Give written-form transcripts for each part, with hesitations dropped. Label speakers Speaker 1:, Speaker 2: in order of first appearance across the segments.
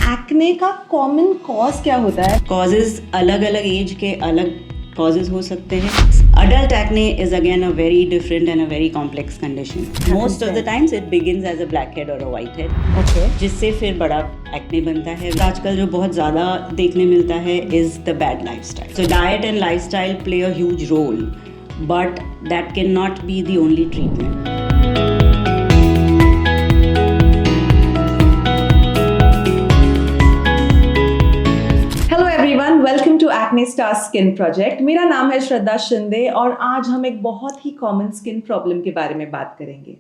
Speaker 1: Acne का common cause क्या होता है?
Speaker 2: कॉजेज अलग अलग एज के अलग कॉजेज हो सकते हैं. Adult acne is again a very different and a very complex condition. Most of the times it begins as a blackhead or a whitehead.
Speaker 1: Okay.
Speaker 2: जिससे फिर बड़ा एक्ने बनता है. आजकल जो बहुत ज़्यादा देखने मिलता है is the bad lifestyle. So diet and lifestyle play a huge role, but that cannot be the only treatment.
Speaker 1: Welcome to acne star skin project. मेरा नाम है श्रद्धा शिंदे और आज हम एक बहुत ही कॉमन स्किन प्रॉब्लम के बारे में बात करेंगे.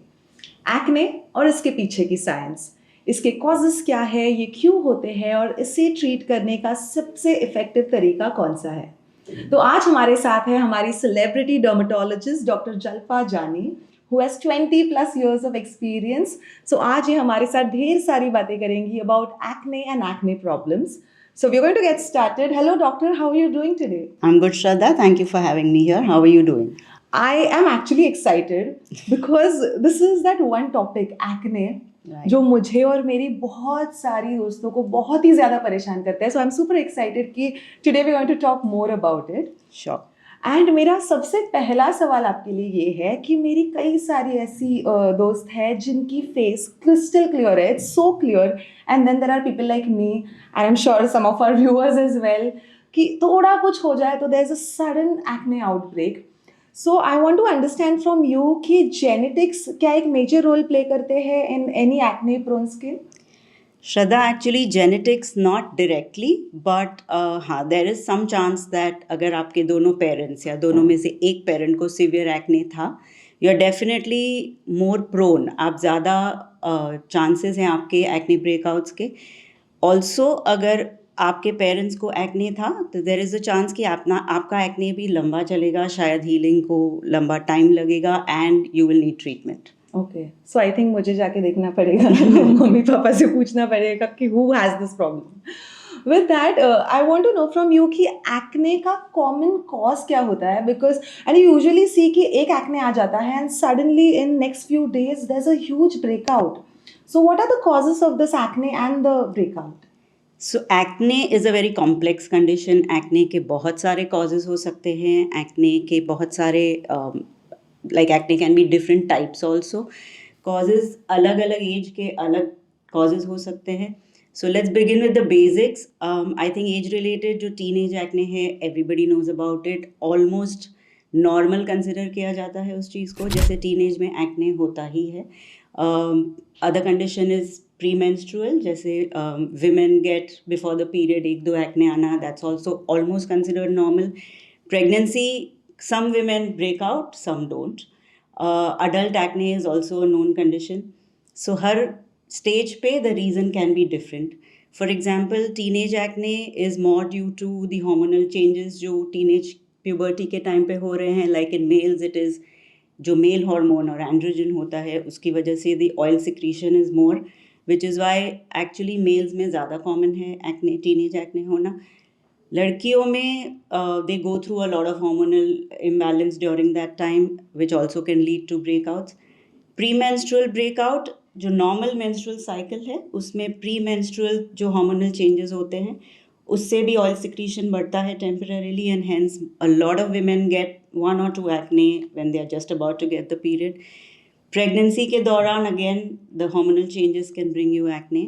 Speaker 1: एक्ने और इसके पीछे की साइंस, इसके कॉजेस क्या है, ये क्यों होते हैं और इसे ट्रीट करने का सबसे इफेक्टिव तरीका कौन सा है. तो आज हमारे साथ है हमारी सेलिब्रिटी डर्मेटोलॉजिस्ट डॉक्टर जल्पा जानी, who has 20 plus years of experience. So आज ये हमारे साथ ढेर सारी बातें करेंगी about acne and acne problems. So we're going to get started. Hello doctor, how are you doing today?
Speaker 2: I'm good, Shraddha. Thank you for having me here. How are you doing?
Speaker 1: I am actually excited because this is that one topic, acne, जो मुझे और मेरी बहुत सारी दोस्तों को बहुत ही ज़्यादा परेशान करता है. So I'm super excited कि today we're going to talk more about it.
Speaker 2: Sure.
Speaker 1: And मेरा सबसे पहला सवाल आपके लिए ये है कि मेरी कई सारी ऐसी दोस्त हैं जिनकी फेस क्रिस्टल क्लियर है, it's so clear, and then there are people like me and I am sure some of our viewers as well कि थोड़ा कुछ हो जाए तो there is a sudden acne outbreak. So I want to understand from you कि genetics क्या एक major role play करते हैं in any acne prone skin?
Speaker 2: Shraddha, actually genetics not directly, but हाँ there is some chance that अगर आपके दोनों parents या दोनों में से एक पेरेंट को सीवियर एक्ने था, you are definitely more prone, आप ज़्यादा चांसेस हैं आपके एक्ने ब्रेकआउट्स के. ऑल्सो अगर आपके पेरेंट्स को एक्ने था तो देर इज़ अ चांस कि आपका एक्ने भी लंबा चलेगा, शायद हीलिंग को लंबा टाइम लगेगा and you will need treatment.
Speaker 1: Okay, so I think मुझे जाके देखना पड़ेगा, मम्मी पापा से पूछना पड़ेगा कि who has this problem. With that I want to know from you कि एक्ने का कॉमन कॉज क्या होता है, because and you usually see कि एक एक्ने आ जाता है and suddenly in next few days there is a huge breakout. So what are the causes of this acne and the breakout?
Speaker 2: So acne is a very complex condition. Acne के बहुत सारे causes हो सकते हैं. Acne के बहुत सारे like acne can be different types also. Causes अलग अलग एज के अलग causes हो सकते हैं. So let's begin with the basics. I think age related जो teenage acne है, everybody knows about it. Almost normal consider किया जाता है उस चीज़ को, जैसे teenage में acne होता ही है. Other condition is premenstrual, जैसे women get before the period एक दो acne आना, that's also almost considered normal. Pregnancy, some women break out, some don't. Adult acne is also a known condition. So her stage पे the reason can be different. For example, teenage acne is more due to the hormonal changes जो teenage puberty के time पे हो रहे हैं. Like in males it is जो male hormone और androgen होता है उसकी वजह से the oil secretion is more, which is why actually males में ज़्यादा common है acne, teenage acne होना. लड़कियों में they go through a lot of hormonal imbalance during that time, which also can lead to breakouts. Premenstrual breakout जो normal menstrual cycle है उसमें premenstrual जो hormonal changes होते हैं उससे भी oil secretion बढ़ता है temporarily, and hence a lot of women get 1 or 2 acne when they are just about to get the period. Pregnancy के दौरान again the hormonal changes can bring you acne.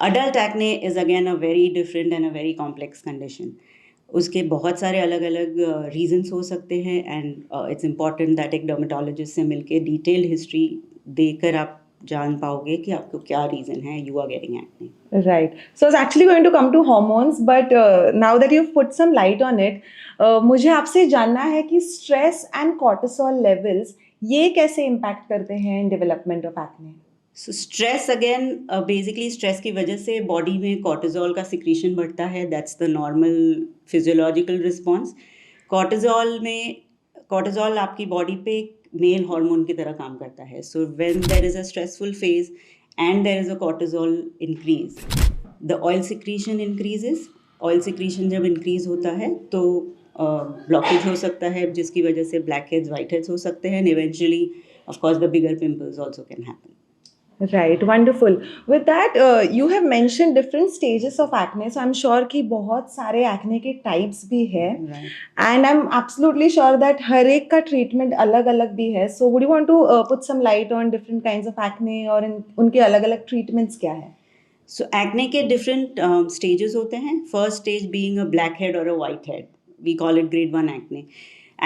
Speaker 2: Adult acne is again a very different and a very complex condition. उसके बहुत सारे अलग अलग reasons हो सकते हैं एंड इट्स इम्पॉर्टेंट दैट एक डर्मेटोलॉजिस्ट से मिलके डिटेल हिस्ट्री देकर आप जान पाओगे कि आपको क्या रीज़न है you are getting acne.
Speaker 1: Right. So I was actually going to come to hormones, but now that you've put some light on it, मुझे आपसे जानना है कि stress and cortisol levels ये कैसे impact करते हैं in development of acne?
Speaker 2: So stress again basically stress की वजह से बॉडी में कॉर्टिजोल का सिक्रीशन बढ़ता है. That's the normal physiological response. Cortisol आपकी बॉडी पे मेल हार्मोन की तरह काम करता है. So when there is a stressful phase and there is a cortisol increase, the oil secretion increases. Oil secretion जब इंक्रीज होता है तो ब्लॉकेज हो सकता है जिसकी वजह से ब्लैक हेड्स, वाइट हेड्स हो सकते हैं, and eventually of course the bigger pimples also can happen.
Speaker 1: Right, wonderful. With that, you have mentioned different stages of acne, so I'm sure कि बहुत सारे acne के types भी है,
Speaker 2: Right.
Speaker 1: and I'm absolutely sure that हर एक का treatment अलग अलग भी है. So would you want to put some light on different kinds of acne और उनके अलग अलग treatments क्या है?
Speaker 2: So acne के different stages होते हैं. First stage being a blackhead or a whitehead. We call it grade 1 acne.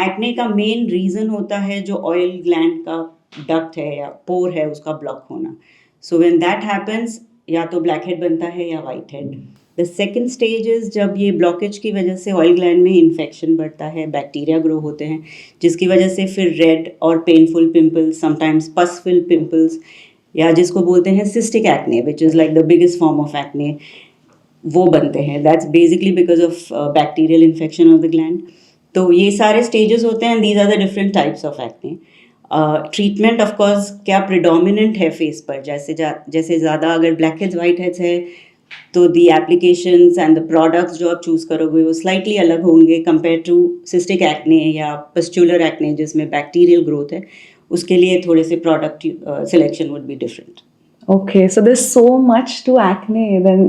Speaker 2: Acne का main reason होता है जो oil gland का duct है या pore है उसका block होना. So when that happens, या तो blackhead बनता है या whitehead. The second stage is जब ये blockage की वजह से oil gland में infection बढ़ता है, bacteria grow होते हैं, जिसकी वजह से फिर red और painful pimples, sometimes pus-filled pimples, या जिसको बोलते हैं cystic acne, which is like the biggest form of acne, वो बनते हैं. That's basically because of bacterial infection of the gland. तो ये सारे stages होते हैं, and these are the different types of acne. Treatment of course क्या predominant है फेस पर, जैसे ज़्यादा अगर ब्लैक हेड्स वाइट हेड्स है तो दी एप्लीकेशंस एंड द प्रोडक्ट्स जो आप चूज़ करोगे वो स्लाइटली अलग होंगे कंपेयर टू सिस्टिक एक्ने या पस्चुलर एक्ने जिसमें बैक्टीरियल ग्रोथ है. उसके लिए थोड़े से product selection would be different.
Speaker 1: Okay, so there's so much to acne, then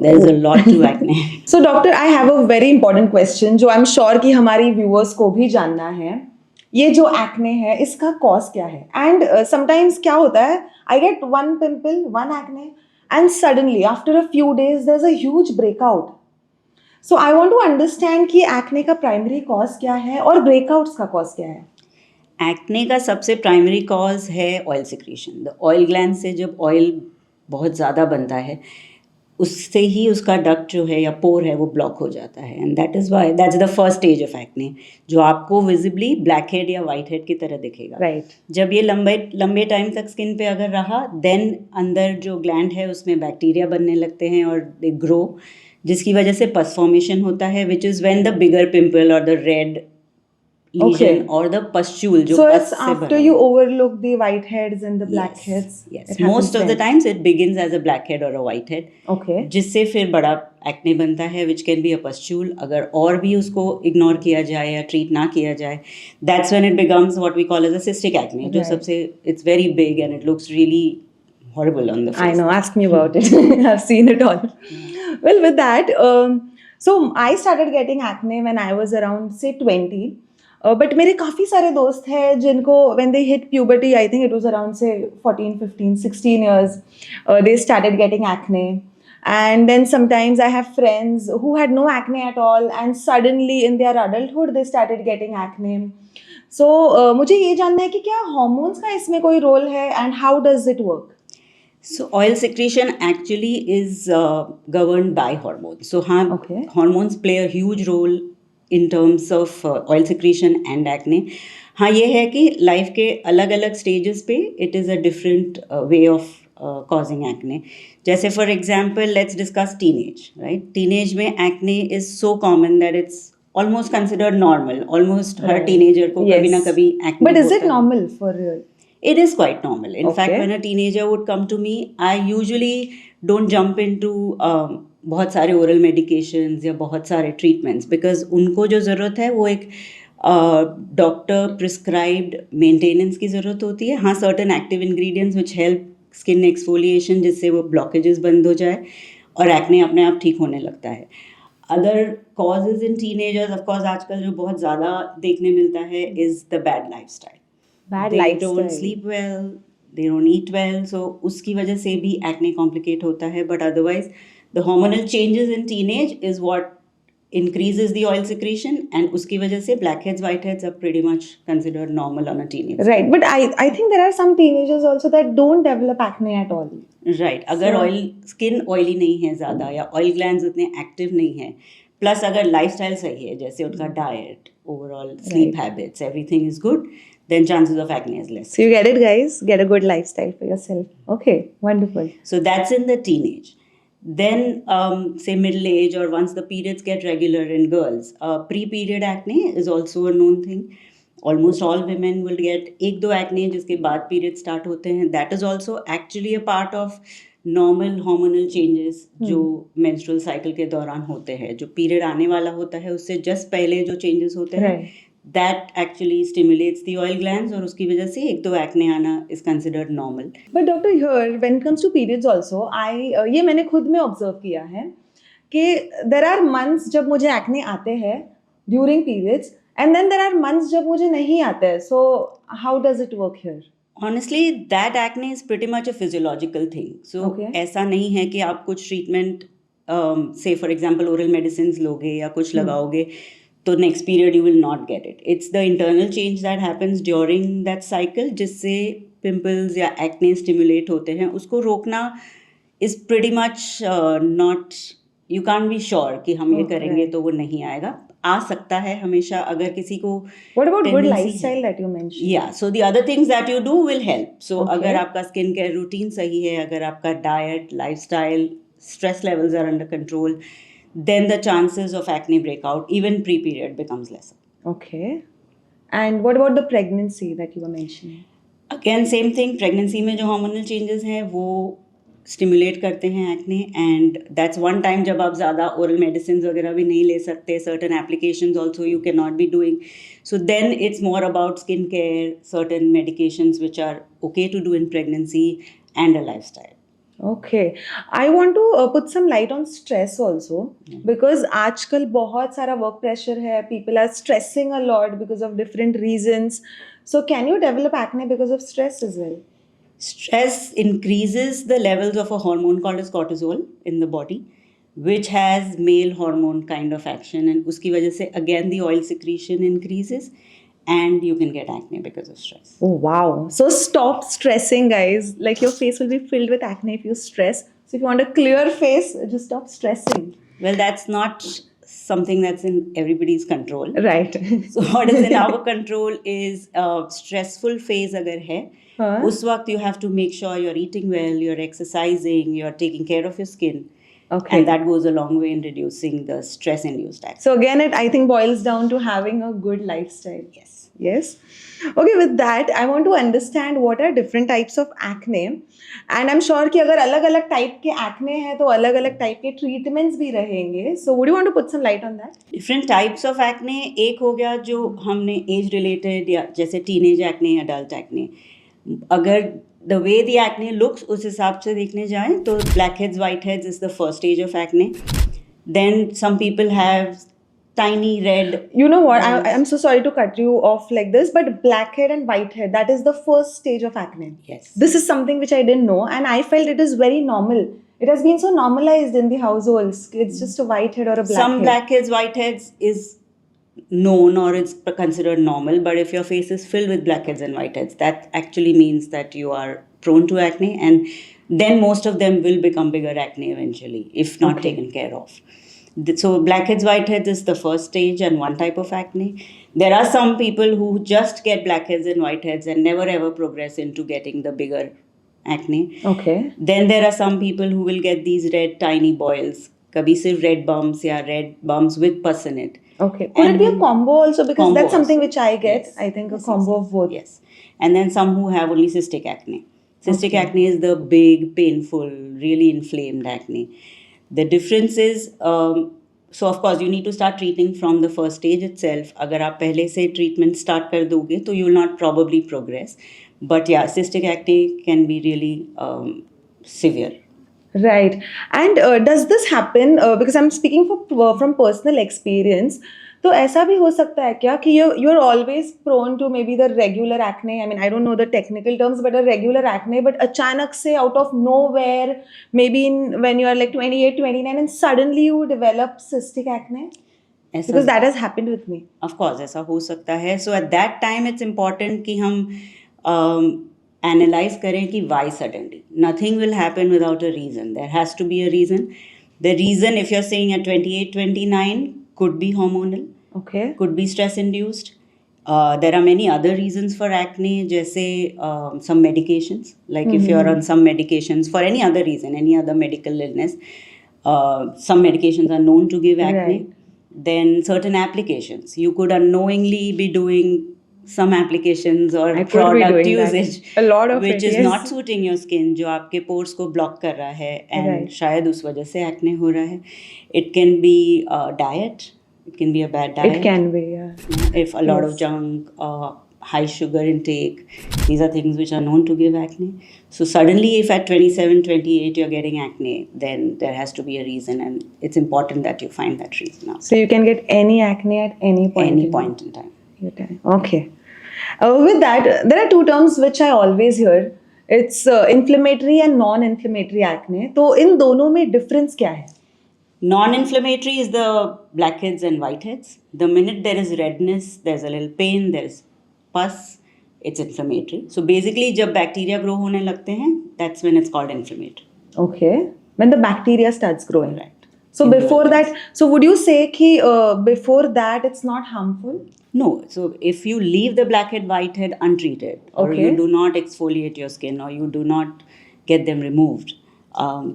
Speaker 2: There's a lot to acne.
Speaker 1: So doctor, I have a very important question जो I'm sure कि हमारी viewers को भी जानना है. ये जो एक्ने है इसका कॉज क्या है? एंड समटाइम्स क्या होता है, I get one pimple, one acne, and suddenly after a few days there is a huge breakout. So I want to understand कि एक्ने का प्राइमरी कॉज क्या है और ब्रेकआउट्स का कॉज क्या है.
Speaker 2: एक्ने का सबसे प्राइमरी कॉज है oil secretion. The oil gland से जब ऑयल बहुत ज़्यादा बनता है उससे ही उसका डक्ट जो है या पोर है वो ब्लॉक हो जाता है. And that is why that's the first stage of acne जो आपको विजिबली ब्लैक हेड या वाइट हेड की तरह दिखेगा.
Speaker 1: राइट.
Speaker 2: जब ये लंबे टाइम तक स्किन पे अगर रहा देन अंदर जो ग्लैंड है उसमें बैक्टीरिया बनने लगते हैं और दे ग्रो, जिसकी वजह से पस फॉर्मेशन होता है, which is when the bigger pimple और the red lesion or the pustule जो
Speaker 1: So
Speaker 2: pus
Speaker 1: it's
Speaker 2: से
Speaker 1: after
Speaker 2: बना
Speaker 1: you
Speaker 2: हुआ.
Speaker 1: overlook the whiteheads and the blackheads.
Speaker 2: Yes. Most of the times it begins as a blackhead or a whitehead.
Speaker 1: Okay.
Speaker 2: जिससे फिर बड़ा acne बनता है which can be a pustule. अगर और भी उसको इग्नोर किया जाए या ट्रीट ना किया जाए, that's when it becomes what we call as a cystic acne. जो सबसे it's very big and it looks really horrible on the face.
Speaker 1: I know, ask me about it. I've seen it all. Well, with that, so I started getting acne when I was around say 20. But मेरे काफ़ी सारे दोस्त हैं जिनको when they hit puberty, I think it was around say 14, 15, 16 years, they started getting acne. And then sometimes I have friends who had no acne at all and suddenly in their adulthood they started getting acne. So मुझे ये जानना है कि क्या hormones का इसमें कोई role है and how does it work?
Speaker 2: So oil secretion actually is governed by hormones. So हाँ,
Speaker 1: Okay.
Speaker 2: hormones play a huge role in terms of oil secretion and acne. हाँ, ये है कि लाइफ के अलग अलग स्टेजेस पे it is a different way of causing acne. जैसे for example let's discuss teenage, right. Teenage में acne is so common that it's almost considered normal. Almost her teenager को कभी ना कभी acne
Speaker 1: But is
Speaker 2: होता
Speaker 1: it
Speaker 2: है.
Speaker 1: normal for real?
Speaker 2: It is quite normal. In fact, when a teenager would come to me, I usually don't jump into बहुत सारे oral medications या बहुत सारे ट्रीटमेंट्स, बिकॉज उनको जो ज़रूरत है वो एक डॉक्टर प्रिस्क्राइब्ड मेंटेनेंस की ज़रूरत होती है. हाँ, certain active ingredients which help skin exfoliation जिससे वो ब्लॉकेजेस बंद हो जाए और एक्ने अपने आप ठीक होने लगता है. Other causes in teenagers of course आजकल जो बहुत ज़्यादा देखने मिलता है is the bad lifestyle. They don't sleep well, they don't eat well, so उसकी वजह से भी acne complicate होता है. But otherwise, the hormonal changes in teenage is what increases the oil secretion, and उसकी वजह से blackheads, whiteheads are pretty much considered normal on a teenage.
Speaker 1: Right, but I think there are some teenagers also that don't develop acne at all.
Speaker 2: Right, अगर skin oily नहीं है ज़्यादा या oil glands उतने active नहीं है, plus अगर lifestyle सही है, जैसे उनका diet, overall sleep habits, everything is good, then chances of acne is less.
Speaker 1: So you get it, guys. Get a good lifestyle for yourself. Okay, wonderful.
Speaker 2: So that's in the teenage. Then say middle age or once the periods get regular in girls, pre-period acne is also a known thing. Almost all women will get एक दो acne जिसके बाद period start होते हैं. That is also actually a part of normal hormonal changes जो menstrual cycle के दौरान होते हैं. जो period आने वाला होता है उससे just पहले जो changes होते हैं, that actually stimulates the oil glands और उसकी वजह से एक तो acne आना is considered normal.
Speaker 1: But doctor, here when it comes to periods also, ये मैंने खुद में ऑब्जर्व किया है कि there are months जब मुझे acne आते हैं during periods and then there are months जब मुझे नहीं आते हैं. So how does it work here?
Speaker 2: Honestly, that acne is pretty much a physiological thing. So
Speaker 1: Okay.
Speaker 2: ऐसा नहीं है कि आप कुछ treatment, say for example oral medicines लोगे या कुछ लगाओगे तो next period you will not get it. It's the internal change that happens during that cycle जिससे pimples या acne stimulate होते हैं. उसको रोकना is pretty much not, you can't be sure कि हम ये
Speaker 1: Okay.
Speaker 2: करेंगे तो वो नहीं आएगा. आ सकता है हमेशा अगर किसी को
Speaker 1: What about good
Speaker 2: tendency है.
Speaker 1: lifestyle that you mentioned?
Speaker 2: Yeah, so the other things that you do will help. So
Speaker 1: Okay.
Speaker 2: अगर आपका स्किन केयर रूटीन सही है, अगर आपका diet, lifestyle, stress levels are under control, then the chances of acne breakout, even pre-period, becomes lesser.
Speaker 1: Okay. And what about the pregnancy that you were mentioning?
Speaker 2: Again, same thing. Pregnancy में जो hormonal changes हैं वो stimulate करते हैं acne, and that's one time जब आप ज़्यादा oral medicines वगैरह भी नहीं ले सकते, certain applications also you cannot be doing. So then it's more about skin care, certain medications which are okay to do in pregnancy, and a lifestyle.
Speaker 1: Okay. I want to put some light on stress also because आजकल बहुत सारा work pressure है. People are stressing a lot because of different reasons. So can you develop acne because of stress as well?
Speaker 2: Stress increases the levels of a hormone called as cortisol in the body, which has male hormone kind of action, and उसकी वजह से again the oil secretion increases, and you can get acne because of stress.
Speaker 1: Oh wow. So stop stressing, guys. Like your face will be filled with acne if you stress. So if you want a clear face, just stop stressing.
Speaker 2: Well, that's not something that's in everybody's control.
Speaker 1: Right.
Speaker 2: So what is in our control is stressful phase अगर है,
Speaker 1: हाँ.
Speaker 2: उस वक्त you have to make sure you're eating well, you're exercising, you're taking care of your skin.
Speaker 1: Okay.
Speaker 2: And that goes a long way in reducing the stress-induced acne.
Speaker 1: So again, it I think boils down to having a good lifestyle.
Speaker 2: Yes.
Speaker 1: Yes. Okay, with that, I want to understand what are different types of acne. And I'm sure कि अगर अलग-अलग type के acne है तो अलग-अलग type के treatments भी रहेंगे. So would you want to put some light on that?
Speaker 2: Different types of acne. एक हो गया जो हमने age related या जैसे teenage acne, adult acne. अगर the way the acne looks उस हिसाब से देखने जाएं तो blackheads, whiteheads is the first stage of acne. Then some people have tiny red.
Speaker 1: You know what? I'm so sorry to cut you off like this, but blackhead and whitehead, that is the first stage of acne.
Speaker 2: Yes.
Speaker 1: This is something which I didn't know, and I felt it is very normal. It has been so normalized in the households. It's just a whitehead or a blackhead.
Speaker 2: Some blackheads, whiteheads is known or it's considered normal, but if your face is filled with blackheads and whiteheads, that actually means that you are prone to acne, and then most of them will become bigger acne eventually if not
Speaker 1: Okay.
Speaker 2: taken care of. So blackheads, whiteheads is the first stage and one type of acne. There are some people who just get blackheads and whiteheads and never ever progress into getting the bigger acne.
Speaker 1: Okay.
Speaker 2: Then there are some people who will get these red tiny boils, kabhi sirf red bumps या red bumps with pus in it.
Speaker 1: Okay. Could
Speaker 2: And
Speaker 1: it be a
Speaker 2: then-
Speaker 1: combo also? Because
Speaker 2: Combo
Speaker 1: that's something
Speaker 2: also.
Speaker 1: which I get.
Speaker 2: Yes.
Speaker 1: I think a
Speaker 2: Yes,
Speaker 1: combo
Speaker 2: yes,
Speaker 1: of both.
Speaker 2: Yes. And then some who have only cystic acne. Cystic
Speaker 1: Okay.
Speaker 2: acne is the big, painful, really inflamed acne. The difference is, so of course you need to start treating from the first stage itself. अगर आप पहले से treatment start कर दोगे तो you will not probably progress. But yeah, cystic acne can be really severe.
Speaker 1: Right. And does this happen because I'm speaking from personal experience, तो ऐसा भी हो सकता है क्या कि you're always prone to maybe the regular acne. I mean, I don't know the technical terms, but a regular acne, but अचानक से out of nowhere, maybe when you are like 28, 29, and suddenly you develop cystic acne?
Speaker 2: ऐसा
Speaker 1: Because that has happened with me.
Speaker 2: Of course, ऐसा हो सकता है. So at that time, it's important कि हम analyze करें कि why suddenly. Nothing will happen without a reason. There has to be a reason. The reason, if you're saying at 28, 29, could be hormonal,
Speaker 1: Okay.
Speaker 2: could be stress-induced. There are many other reasons for acne, जैसे some medications. Like if you're on some medications for any other reason, any other medical illness, some medications are known to give acne.
Speaker 1: Right.
Speaker 2: Then certain applications. You could unknowingly be doing some applications or
Speaker 1: I could be
Speaker 2: product
Speaker 1: doing that.
Speaker 2: usage
Speaker 1: A lot of
Speaker 2: which
Speaker 1: it,
Speaker 2: is
Speaker 1: yes.
Speaker 2: not suiting your skin, जो आपके pores को block कर रहा है and
Speaker 1: Right.
Speaker 2: शायद उस वजह से acne हो रहा है. It can be diet. It can be a bad diet.
Speaker 1: It can be, yeah.
Speaker 2: If a lot of
Speaker 1: Yes.
Speaker 2: junk, high sugar intake, these are things which are known to give acne. So suddenly if at 27, 28 you're getting acne, then there has to be a reason, and it's important that you find that reason out.
Speaker 1: So you can get any acne at any point.
Speaker 2: Any point in time.
Speaker 1: Okay. With that, there are two terms which I always hear. It's inflammatory and non-inflammatory acne. तो इन दोनों में difference क्या है?
Speaker 2: Non-inflammatory is the blackheads and whiteheads. The minute there is redness, there's a little pain, there's pus, it's inflammatory. So basically, जब bacteria grow होने लगते हैं, that's when it's called inflammatory.
Speaker 1: Okay. When the bacteria starts growing.
Speaker 2: Right.
Speaker 1: So
Speaker 2: In
Speaker 1: before
Speaker 2: the
Speaker 1: that, so would you say कि before that it's not harmful?
Speaker 2: No. So if you leave the blackhead, whitehead untreated, or
Speaker 1: Okay.
Speaker 2: you do not exfoliate your skin, or you do not get them removed,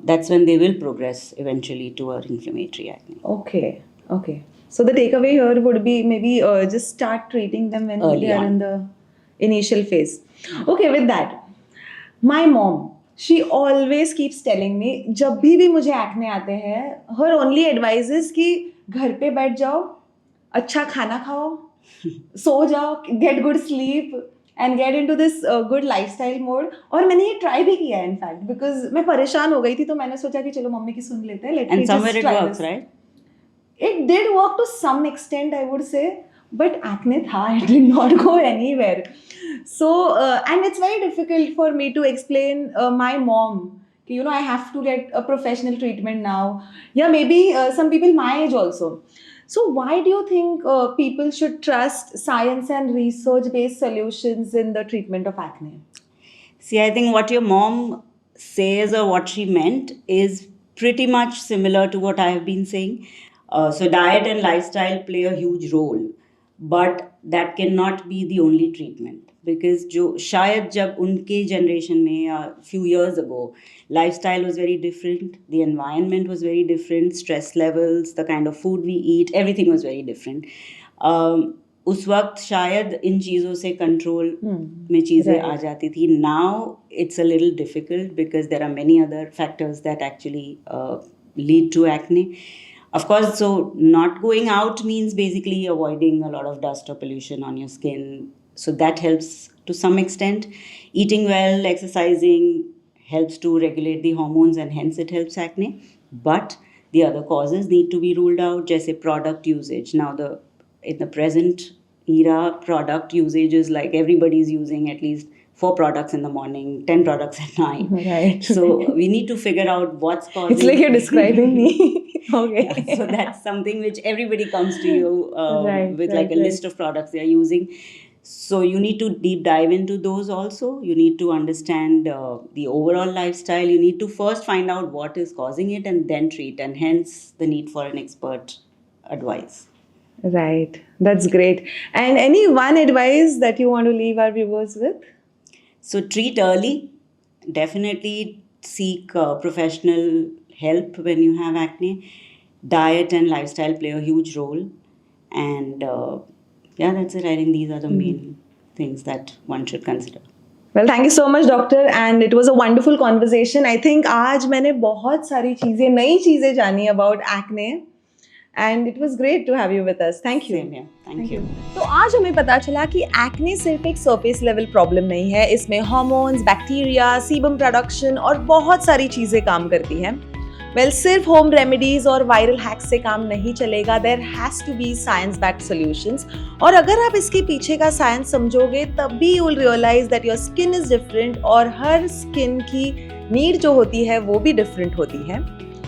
Speaker 2: that's when they will progress eventually toward inflammatory acne.
Speaker 1: Okay. Okay. So the takeaway here would be maybe just start treating them when
Speaker 2: Early
Speaker 1: they are
Speaker 2: on.
Speaker 1: in the initial phase. Okay, with that, my mom, she always keeps telling me, जब भी मुझे acne आते हैं, her only advice is कि घर पे बैठ जाओ, अच्छा खाना खाओ, सो जाओ, get good sleep and get into this good lifestyle mode. और मैंने ये try भी किया है in fact, because मैं परेशान हो गई थी तो मैंने सोचा कि चलो मम्मी की सुन लेते हैं, let me
Speaker 2: And
Speaker 1: just
Speaker 2: somewhere it
Speaker 1: try
Speaker 2: works,
Speaker 1: this.
Speaker 2: right?
Speaker 1: It did work to some extent, I would say, but acne tha, it did not go anywhere. So, and it's very difficult for me to explain my mom, you know, I have to get a professional treatment now. Yeah, maybe some people my age also. So, why do you think people should trust science and research-based solutions in the treatment of acne?
Speaker 2: See, I think what your mom says or what she meant is pretty much similar to what I have been saying. So, diet and lifestyle play a huge role, but that cannot be the only treatment. Because जो शायद जब उनके generation में या few years ago, lifestyle was very different, the environment was very different, stress levels, the kind of food we eat, everything was very different. उस वक्त शायद इन चीज़ों से कंट्रोल में चीज़ें आ जाती थी. Now it's a little difficult because there are many other factors that actually lead to acne. Of course, so not going out means basically avoiding a lot of dust or pollution on your skin. So that helps to some extent. Eating well, exercising helps to regulate the hormones and hence it helps acne. But the other causes need to be ruled out, जैसे product usage. Now in the present era, product usage is like everybody's using at least 4 products in the morning, 10 products at night.
Speaker 1: Right.
Speaker 2: So we need to figure out what's causing.
Speaker 1: It's like you're describing me. Okay.
Speaker 2: Yeah, so that's something which everybody comes to you with like a
Speaker 1: right.
Speaker 2: list of products they are using. So you need to deep dive into those also. You need to understand the overall lifestyle. You need to first find out what is causing it and then treat, and hence the need for an expert advice.
Speaker 1: Right. That's great. And any one advice that you want to leave our viewers with?
Speaker 2: So treat early. Definitely seek professional help when you have acne. Diet and lifestyle play a huge role. And yeah, that's it. I think these are the main things that one should consider.
Speaker 1: Well, thank you so much, doctor, and it was a wonderful conversation. I think आज मैंने बहुत सारी चीज़ें, नई चीज़ें जानी about acne, and it was great to have you with us. Thank you.
Speaker 2: Same here. Thank you.
Speaker 1: तो आज हमें पता चला कि एक्ने सिर्फ एक सरफेस लेवल प्रॉब्लम नहीं है, इसमें हार्मोन्स, बैक्टीरिया, सीबम प्रोडक्शन और बहुत सारी चीज़ें काम करती हैं. वेल सिर्फ होम रेमेडीज और वायरल हैक्स से काम नहीं चलेगा. There has to be science backed solutions. और अगर आप इसके पीछे का साइंस समझोगे तब भी you will realise that your skin is different और हर स्किन की नीड जो होती है वो भी डिफरेंट होती है.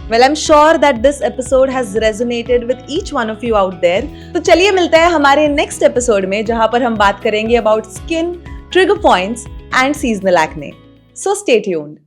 Speaker 1: Well, I'm sure that this episode has resonated with each one of you out there. तो चलिए मिलते हैं हमारे next episode में जहाँ पर हम बात करेंगे about skin, trigger points and seasonal acne. So stay tuned.